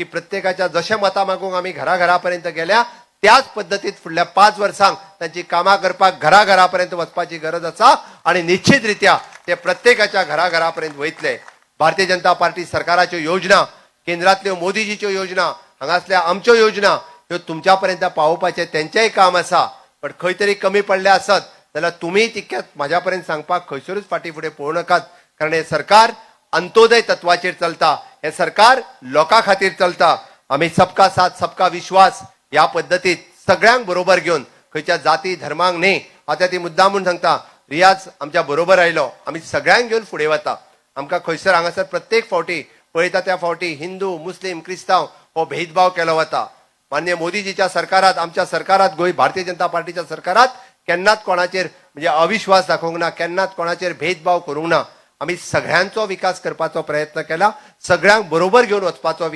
की प्रत्येकाच्या जशें मतां मागूंक आमी घराघरापर्यंत गेल्या त्याच पद्धतीत फुडल्या 5 वर्सांक तांची कामां करपाक घराघरापर्यंत वचपाची गरज आसा आणि निश्चितरित्या ते प्रत्येकाच्या घराघरापर्यंत वयतले। भारतीय जनता पार्टी सरकाराच्यो योजना, केंद्रांतल्यो मोदीजीच्यो योजना, हांगासल्या आमच्यो योजना ह्यो तुमच्या पर्यंत पावोवपाचें तेंचेंय काम आसा। पण खंय तरी कमी पडले आसत जाल्यार तुमी तितक्यात म्हाज्या पर्यंत सांगपाक खंयसरूच फाटी फुडें पळोवं नाकात, कारण हे सरकार अंत्योदय तत्वाचेर चलता, हे सरकार लोकां खातीर चलता। आमी सबका साथ सबका विश्वास ह्या पद्दतीत सगळ्यांक बरोबर घेवन, खंयच्या जाती धर्मांक न्ही, आता ती मुद्दामून सांगता, रियाज आमच्या बरोबर आयलो, आमी सगळ्यांक घेवन फुडें वता। आमकां खंयसर हांगासर प्रत्येक फावटी पळयता त्या फावटी हिंदू मुस्लिम क्रिस्तांव हो भेदभाव केलो वता। माननीय मोदीजीच्या सरकारात, आमच्या सरकारात, गोंय भारतीय जनता पार्टीच्या सरकारात केन्नाच कोणाचेर म्हणजे अविश्वास दाखोवंक ना, केन्नाच कोणाचेर भेदभाव करूंक ना। आमी सगळ्यांचो विकास करपाचो प्रयत्न केला, सगळ्यांक बरोबर घेवन वचपाचो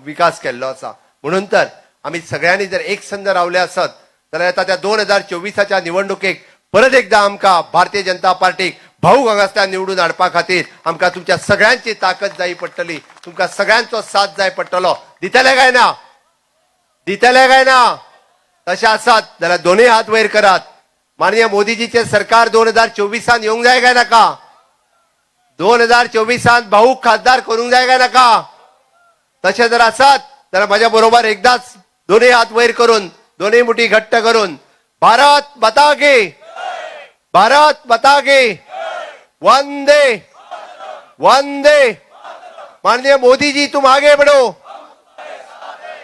विकास केल्लो आसा। म्हणून तर आमी सगळ्यांनी जर एक संद रावले आसत जाल्यार येता त्या 2024च्या निवडणुकेक परत एकदा आमकां भारतीय जनता पार्टीक भाऊ हांगासल्यान निवडून हाडपा खातीर आमकां तुमच्या सगळ्यांची ताकद जाय पडटली, तुमकां सगळ्यांचो साथ जाय पडटलो। दितले काय ना? दितले काय ना? तशें आसात जाल्यार दोनूय हात वयर करात। माननीय मोदीजीचे सरकार 2024 येवंक जाय काय नाका? 2024 भाऊ खासदार करूंक जाय काय नाका? तशें जर आसात जाल्यार म्हाज्या बरोबर एकदाच दोनूय हात वयर करून, दोनूय मुठी घट्ट करून भारत माता की, भारत माता की, वंदे वंदे। माननीय मोदी जी तुम आगे बढ़ो।